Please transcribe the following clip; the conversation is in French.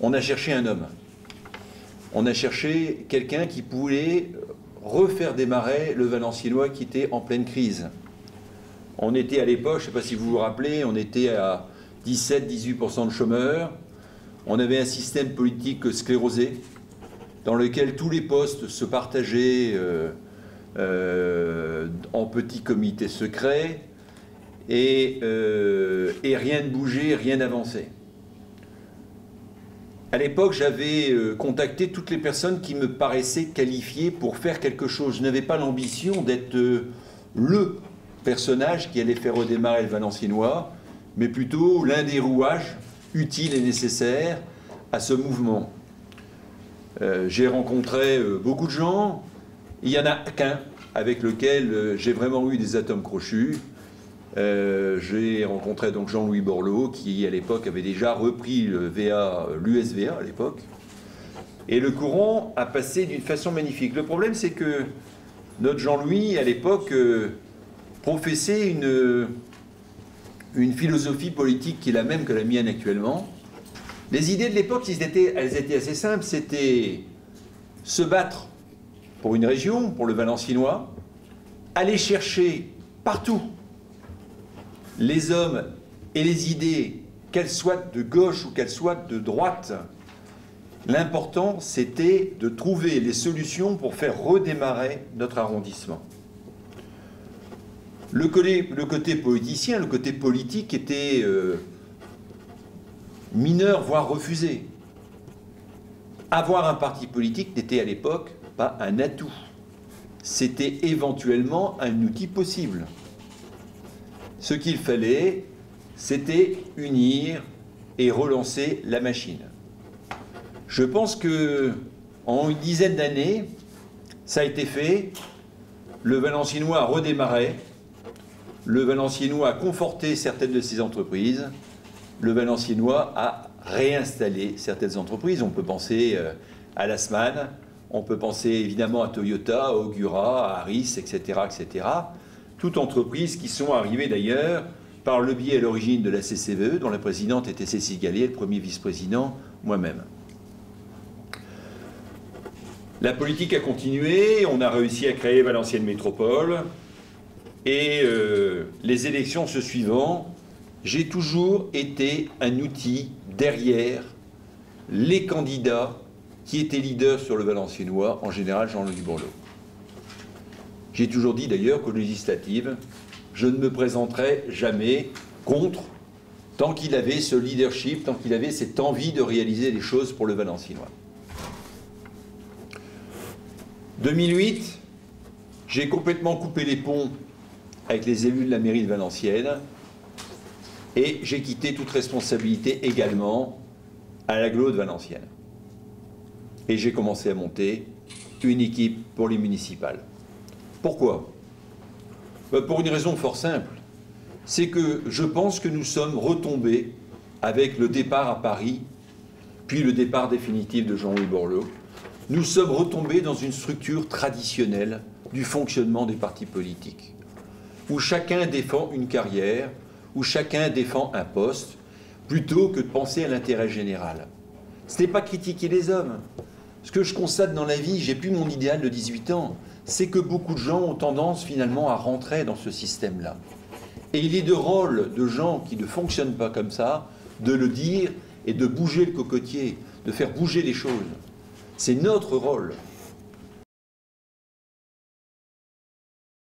on a cherché un homme. On a cherché quelqu'un qui pouvait refaire démarrer le Valenciennois qui était en pleine crise. On était à l'époque, je ne sais pas si vous vous rappelez, on était à 17-18% de chômeurs. On avait un système politique sclérosé dans lequel tous les postes se partageaient en petits comités secrets et rien ne bougeait, rien n'avançait. À l'époque, j'avais contacté toutes les personnes qui me paraissaient qualifiées pour faire quelque chose. Je n'avais pas l'ambition d'être le personnage qui allait faire redémarrer le Valenciennois, mais plutôt l'un des rouages utiles et nécessaires à ce mouvement. J'ai rencontré beaucoup de gens. Il n'y en a qu'un avec lequel j'ai vraiment eu des atomes crochus. J'ai rencontré donc Jean-Louis Borloo, qui à l'époque avait déjà repris le l'USVA à l'époque. Et le courant a passé d'une façon magnifique. Le problème, c'est que notre Jean-Louis, à l'époque, professait une philosophie politique qui est la même que la mienne actuellement. Les idées de l'époque, elles étaient assez simples. C'était se battre pour une région, pour le Valenciennois, aller chercher partout les hommes et les idées, qu'elles soient de gauche ou qu'elles soient de droite. L'important, c'était de trouver les solutions pour faire redémarrer notre arrondissement. Le côté politicien, le côté politique était mineur, voire refusé. Avoir un parti politique n'était à l'époque pas un atout. C'était éventuellement un outil possible. Ce qu'il fallait, c'était unir et relancer la machine. Je pense que en une dizaine d'années, ça a été fait. Le Valenciennois a redémarré. Le Valenciennois a conforté certaines de ses entreprises. Le Valenciennois a réinstallé certaines entreprises. On peut penser à Lassmann, on peut penser évidemment à Toyota, à Augura, à Harris, etc., etc. Toutes entreprises qui sont arrivées d'ailleurs par le biais à l'origine de la CCVE, dont la présidente était Cécile Gallier, le premier vice-président, moi-même. La politique a continué, on a réussi à créer Valenciennes Métropole, et les élections se suivant, j'ai toujours été un outil derrière les candidats qui étaient leaders sur le Valenciennois, en général Jean-Louis Borloo. J'ai toujours dit d'ailleurs qu'aux législatives, je ne me présenterai jamais contre, tant qu'il avait ce leadership, tant qu'il avait cette envie de réaliser les choses pour le Valenciennois. 2008, j'ai complètement coupé les ponts avec les élus de la mairie de Valenciennes et j'ai quitté toute responsabilité également à l'agglo de Valenciennes. Et j'ai commencé à monter une équipe pour les municipales. Pourquoi? Pour une raison fort simple. C'est que je pense que nous sommes retombés avec le départ à Paris, puis le départ définitif de Jean-Louis Borloo. Nous sommes retombés dans une structure traditionnelle du fonctionnement des partis politiques, où chacun défend une carrière, où chacun défend un poste, plutôt que de penser à l'intérêt général. Ce n'est pas critiquer les hommes. Ce que je constate dans la vie, j'ai plus mon idéal de 18 ans, c'est que beaucoup de gens ont tendance finalement à rentrer dans ce système-là. Et il est de rôle de gens qui ne fonctionnent pas comme ça, de le dire et de bouger le cocotier, de faire bouger les choses. C'est notre rôle.